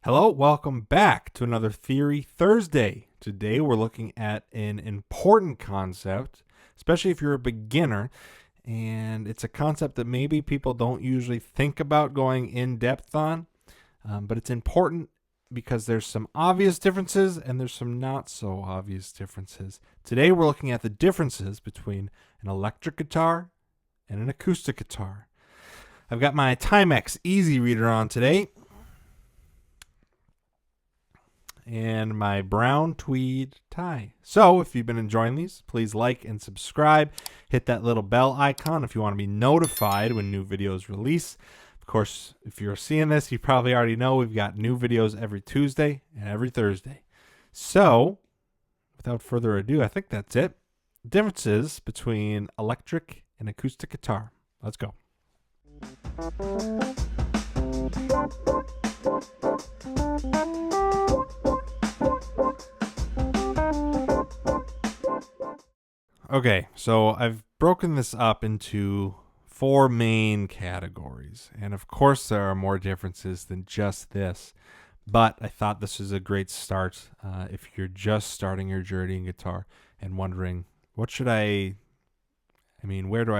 Hello, welcome back to another Theory Thursday. Today we're looking at an important concept, especially if you're a beginner, and it's a concept that maybe people don't usually think about going in depth on, but it's important because there's some obvious differences and there's some not so obvious differences. Today we're looking at the differences between an electric guitar and an acoustic guitar. I've got my Timex Easy Reader on today and my brown tweed tie. So if you've been enjoying these, please like and subscribe. Hit that little bell icon if you want to be notified when new videos release. Of course, if you're seeing this, you probably already know we've got new videos every Tuesday and every Thursday. So without further ado, I think that's it. Differences between electric and acoustic guitar. Let's go. Okay, so I've broken this up into four main categories. And of course, there are more differences than just this. But I thought this was a great start if you're just starting your journey in guitar and wondering, where do I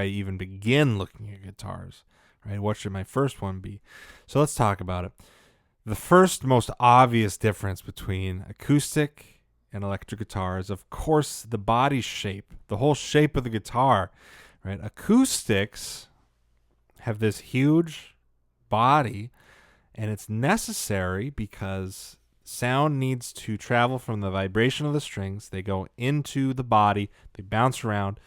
even begin looking at guitars? Right? What should my first one be? So let's talk about it. The first most obvious difference between acoustic and electric guitar is, of course, the body shape, the whole shape of the guitar, right? Acoustics have this huge body, and it's necessary because sound needs to travel from the vibration of the strings. They go into the body, they bounce around,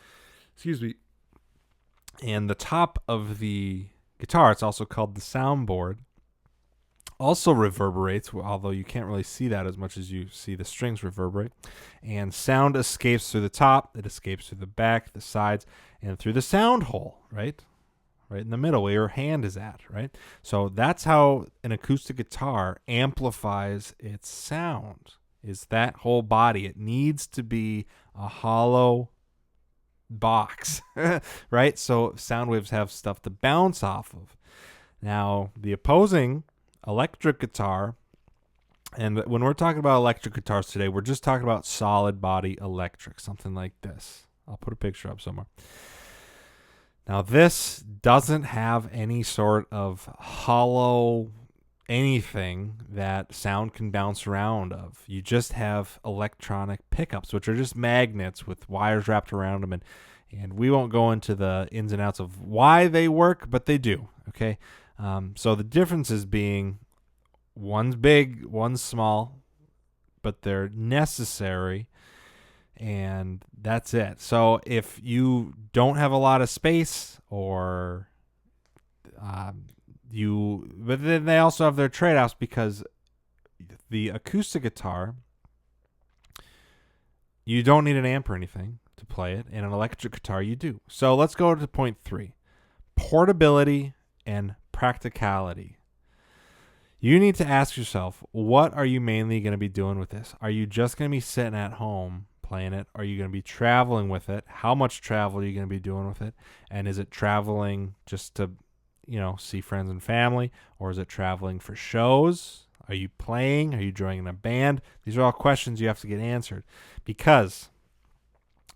and the top of the guitar, it's also called the soundboard, also reverberates, although you can't really see that as much as you see the strings reverberate. And sound escapes through the top, it escapes through the back, the sides, and through the sound hole, right? Right in the middle where your hand is at, right? So that's how an acoustic guitar amplifies its sound, is that whole body. It needs to be a hollow box, right? So sound waves have stuff to bounce off of. Now, the opposing electric guitar, and when we're talking about electric guitars today, we're just talking about solid body electric, something like this. I'll put a picture up somewhere. Now, this doesn't have any sort of hollow anything that sound can bounce around of. You just have electronic pickups, which are just magnets with wires wrapped around them, and we won't go into the ins and outs of why they work, but they do, okay? So the differences being one's big, one's small, but they're necessary, and that's it. So if you don't have a lot of space, or but then they also have their trade-offs, because the acoustic guitar, you don't need an amp or anything to play it, and an electric guitar you do. So let's go to point 3, portability and practicality. You need to ask yourself, what are you mainly going to be doing with this? Are you just going to be sitting at home playing it? Are you going to be traveling with it? How much travel are you going to be doing with it? And is it traveling just to, see friends and family? Or is it traveling for shows? Are you playing? Are you joining a band? These are all questions you have to get answered. Because,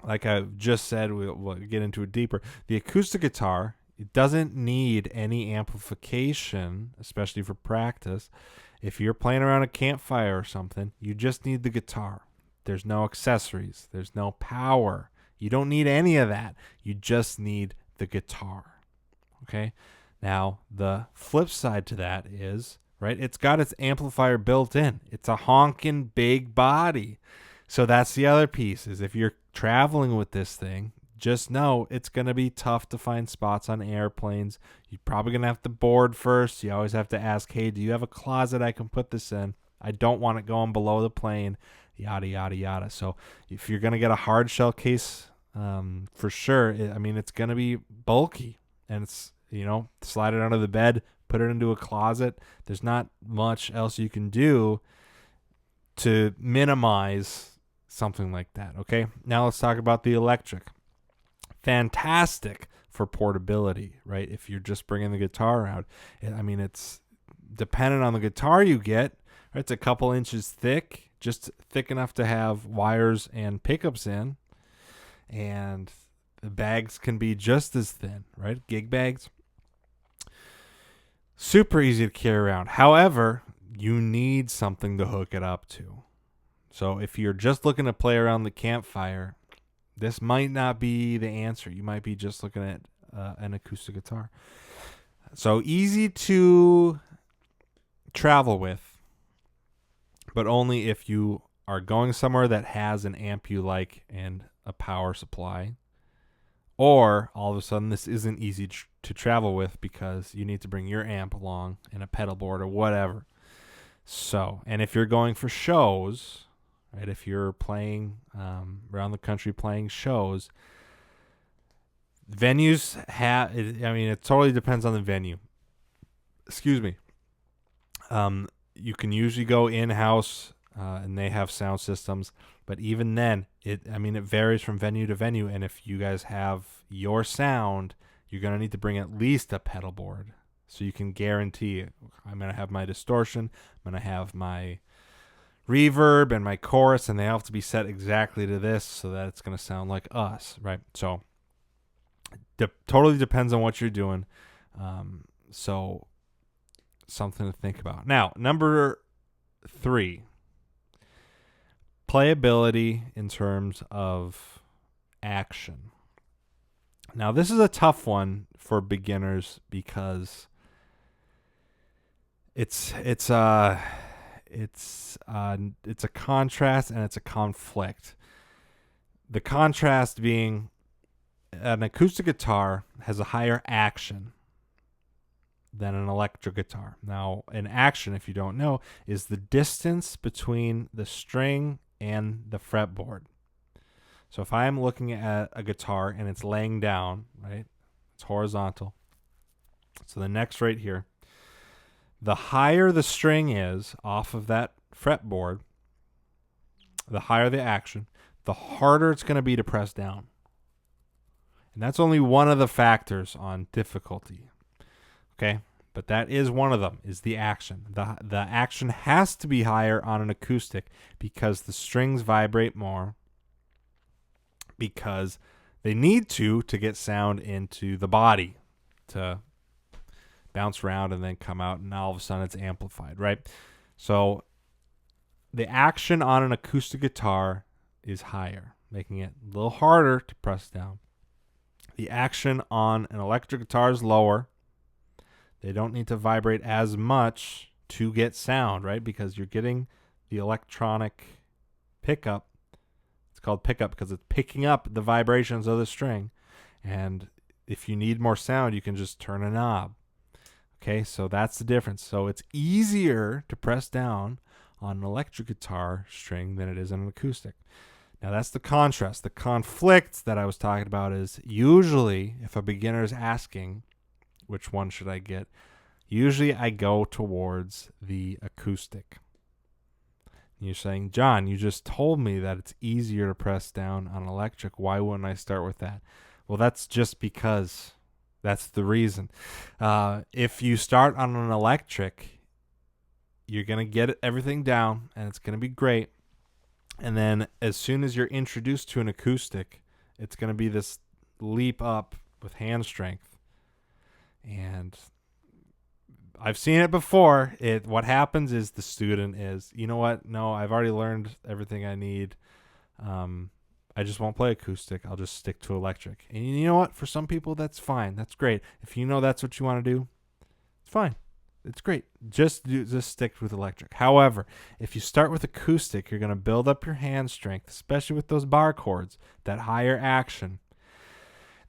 like I just said, we'll get into it deeper. The acoustic guitar, it doesn't need any amplification, especially for practice. If you're playing around a campfire or something, you just need the guitar. There's no accessories. There's no power. You don't need any of that. You just need the guitar. Okay? Now, the flip side to that is, right, it's got its amplifier built in. It's a honking big body. So that's the other piece, is if you're traveling with this thing, just know it's going to be tough to find spots on airplanes. You're probably going to have to board first. You always have to ask, hey, do you have a closet I can put this in? I don't want it going below the plane, yada, yada, yada. So if you're going to get a hard shell case, for sure, it's going to be bulky. And it's, slide it under the bed, put it into a closet. There's not much else you can do to minimize something like that, okay? Now let's talk about the electric. Fantastic for portability, right? If you're just bringing the guitar out, it's dependent on the guitar you get, It's a couple inches thick, just thick enough to have wires and pickups in. And the bags can be just as thin, right? Gig bags. Super easy to carry around. However, you need something to hook it up to. So if you're just looking to play around the campfire, this might not be the answer. You might be just looking at an acoustic guitar. So easy to travel with, but only if you are going somewhere that has an amp you like and a power supply. Or all of a sudden this isn't easy to travel with because you need to bring your amp along and a pedal board or whatever. So, and if you're going for shows, right, if you're playing around the country playing shows, venues it totally depends on the venue. Excuse me. You can usually go in-house and they have sound systems. But even then, it varies from venue to venue. And if you guys have your sound, you're going to need to bring at least a pedal board. So you can guarantee I'm going to have my distortion, I'm going to have my reverb and my chorus, and they have to be set exactly to this so that it's going to sound like us, right? So totally depends on what you're doing. So something to think about. Now, number 3. Playability in terms of action. Now, this is a tough one for beginners because it's a contrast and it's a conflict. The contrast being an acoustic guitar has a higher action than an electric guitar. Now, an action, if you don't know, is the distance between the string and the fretboard. So if I'm looking at a guitar and it's laying down, right? It's horizontal. So the neck's right here. The higher the string is off of that fretboard, the higher the action, the harder it's going to be to press down. And that's only one of the factors on difficulty. Okay? But that is one of them, is the action. The action has to be higher on an acoustic because the strings vibrate more, because they need to get sound into the body to bounce around and then come out, and all of a sudden it's amplified, right? So the action on an acoustic guitar is higher, making it a little harder to press down. The action on an electric guitar is lower. They don't need to vibrate as much to get sound, right? Because you're getting the electronic pickup. It's called pickup because it's picking up the vibrations of the string. And if you need more sound, you can just turn a knob. Okay, so that's the difference. So it's easier to press down on an electric guitar string than it is on an acoustic. Now that's the contrast. The conflict that I was talking about is usually if a beginner is asking, which one should I get? Usually I go towards the acoustic. You're saying, John, you just told me that it's easier to press down on electric. Why wouldn't I start with that? Well, that's just because that's the reason. If you start on an electric, you're going to get everything down and it's going to be great. And then as soon as you're introduced to an acoustic, it's going to be this leap up with hand strength. And I've seen it before. What happens is the student is, you know what? No, I've already learned everything I need. I just won't play acoustic. I'll just stick to electric. And you know what? For some people, that's fine. That's great. If you know that's what you want to do, it's fine. It's great. Just stick with electric. However, if you start with acoustic, you're going to build up your hand strength, especially with those bar chords, that higher action.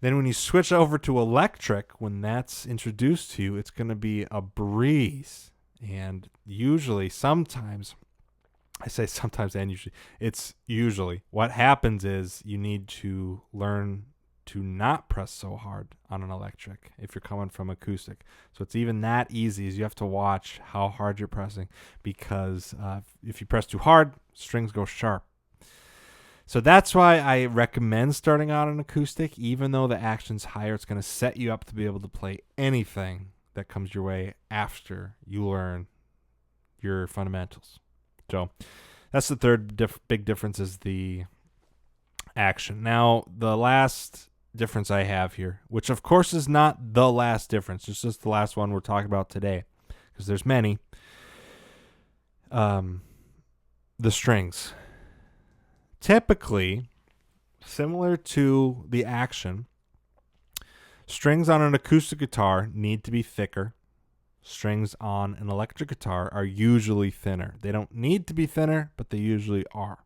Then when you switch over to electric, when that's introduced to you, it's going to be a breeze. And usually, sometimes, I say sometimes and usually, it's usually. What happens is you need to learn to not press so hard on an electric if you're coming from acoustic. So it's even that easy is you have to watch how hard you're pressing because if you press too hard, strings go sharp. So that's why I recommend starting out on acoustic. Even though the action's higher, it's going to set you up to be able to play anything that comes your way after you learn your fundamentals. So that's the third big difference, is the action. Now, the last difference I have here, which of course is not the last difference, it's just the last one we're talking about today, because there's many. The strings. Typically, similar to the action, strings on an acoustic guitar need to be thicker. Strings on an electric guitar are usually thinner. They don't need to be thinner, but they usually are.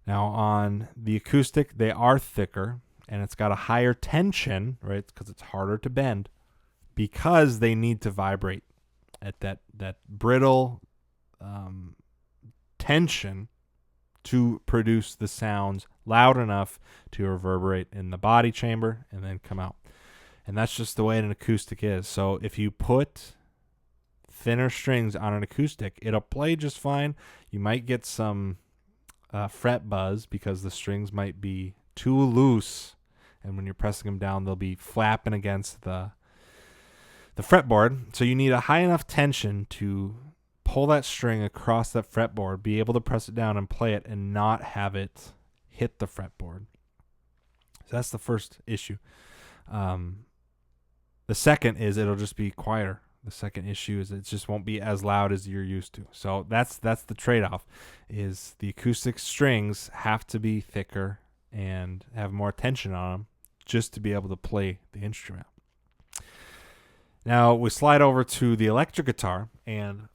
Now, on the acoustic, they are thicker, and it's got a higher tension, right? Because it's harder to bend, because they need to vibrate at that brittle tension to produce the sounds loud enough to reverberate in the body chamber and then come out. And that's just the way an acoustic is. So if you put thinner strings on an acoustic, it'll play just fine. You might get some fret buzz because the strings might be too loose, and when you're pressing them down, they'll be flapping against the fretboard. So you need a high enough tension to pull that string across that fretboard, be able to press it down and play it, and not have it hit the fretboard. So that's the first issue. The second is it'll just be quieter. The second issue is it just won't be as loud as you're used to. So that's the trade-off, is the acoustic strings have to be thicker and have more tension on them just to be able to play the instrument. Now we slide over to the electric guitar, and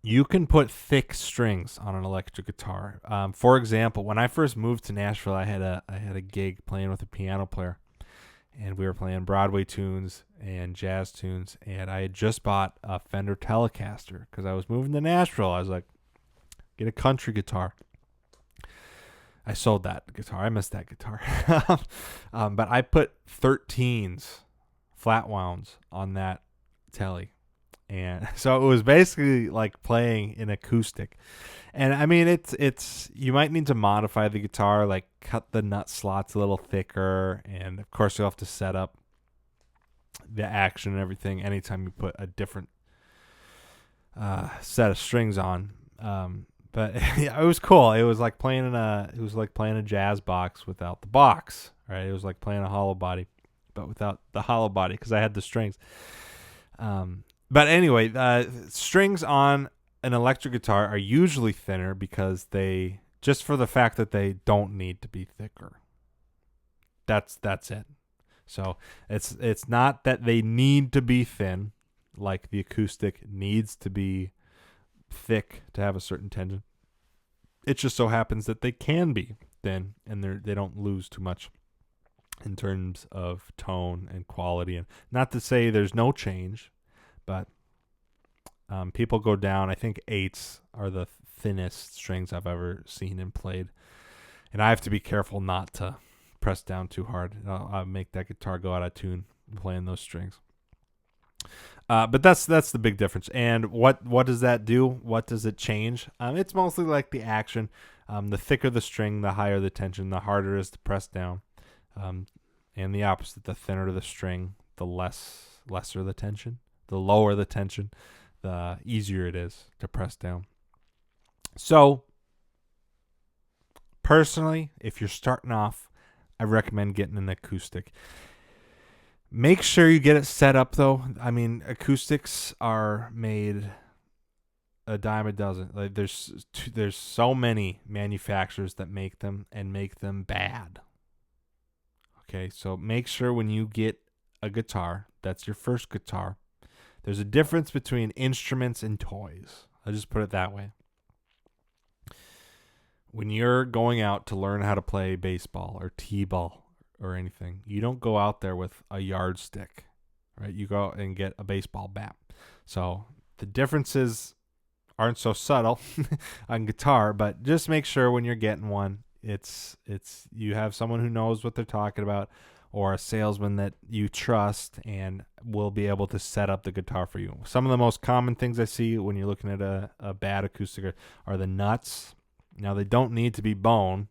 you can put thick strings on an electric guitar. For example, when I first moved to Nashville, I had a gig playing with a piano player, and we were playing Broadway tunes and jazz tunes, and I had just bought a Fender Telecaster because I was moving to Nashville. I was like, get a country guitar. I sold that guitar. I missed that guitar. But I put 13s, flat wounds, on that Tele. And so it was basically like playing an acoustic. And I mean, it's you might need to modify the guitar, like cut the nut slots a little thicker, and of course you'll have to set up the action and everything anytime you put a different set of strings on. But yeah, it was cool. It was like playing a jazz box without the box, right? It was like playing a hollow body, but without the hollow body, because I had the strings. But anyway, strings on an electric guitar are usually thinner because just for the fact that they don't need to be thicker. That's it. So it's not that they need to be thin, like the acoustic needs to be thick to have a certain tension. It just so happens that they can be thin, and they don't lose too much in terms of tone and quality. And not to say there's no change, but people go down. I think 8s are the thinnest strings I've ever seen and played, and I have to be careful not to press down too hard. I'll make that guitar go out of tune playing those strings. But that's the big difference. And what does that do? What does it change? It's mostly like the action. The thicker the string, the higher the tension, the harder it is to press down. And the opposite, the thinner the string, the lesser the tension. The lower the tension, the easier it is to press down. So, personally, if you're starting off, I recommend getting an acoustic. Make sure you get it set up, though. I mean, acoustics are made a dime a dozen. Like there's so many manufacturers that make them and make them bad. Okay, so make sure when you get a guitar, that's your first guitar, there's a difference between instruments and toys. I'll just put it that way. When you're going out to learn how to play baseball or t-ball or anything, you don't go out there with a yardstick, right? You go out and get a baseball bat. So the differences aren't so subtle on guitar, but just make sure when you're getting one, it's you have someone who knows what they're talking about, or a salesman that you trust and will be able to set up the guitar for you. Some of the most common things I see when you're looking at a bad acoustic are the nuts. Now, they don't need to be bone.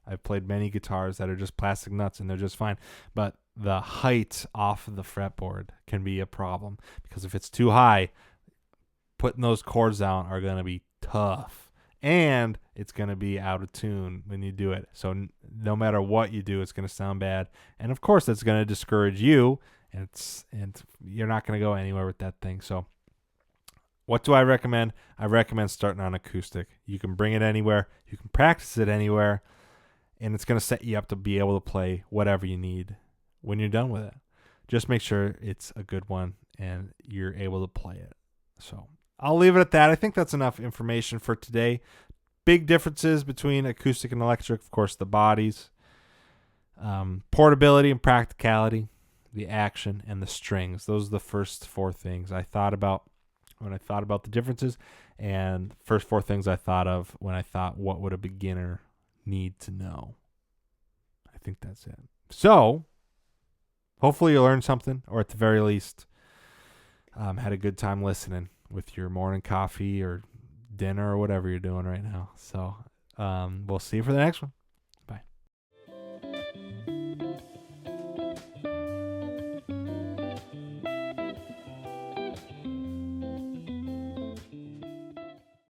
I've played many guitars that are just plastic nuts, and they're just fine. But the height off of the fretboard can be a problem, because if it's too high, putting those chords down are going to be tough. And it's going to be out of tune when you do it. So no matter what you do, it's going to sound bad. And of course, that's going to discourage you. And you're not going to go anywhere with that thing. So what do I recommend? I recommend starting on acoustic. You can bring it anywhere. You can practice it anywhere. And it's going to set you up to be able to play whatever you need when you're done with it. Just make sure it's a good one and you're able to play it. So I'll leave it at that. I think that's enough information for today. Big differences between acoustic and electric, of course, the bodies, portability and practicality, the action, and the strings. Those are the first four things I thought about when I thought about the differences, and first four things I thought of when I thought, what would a beginner need to know? I think that's it. So hopefully you learned something, or at the very least had a good time listening with your morning coffee or dinner or whatever you're doing right now. So we'll see you for the next one.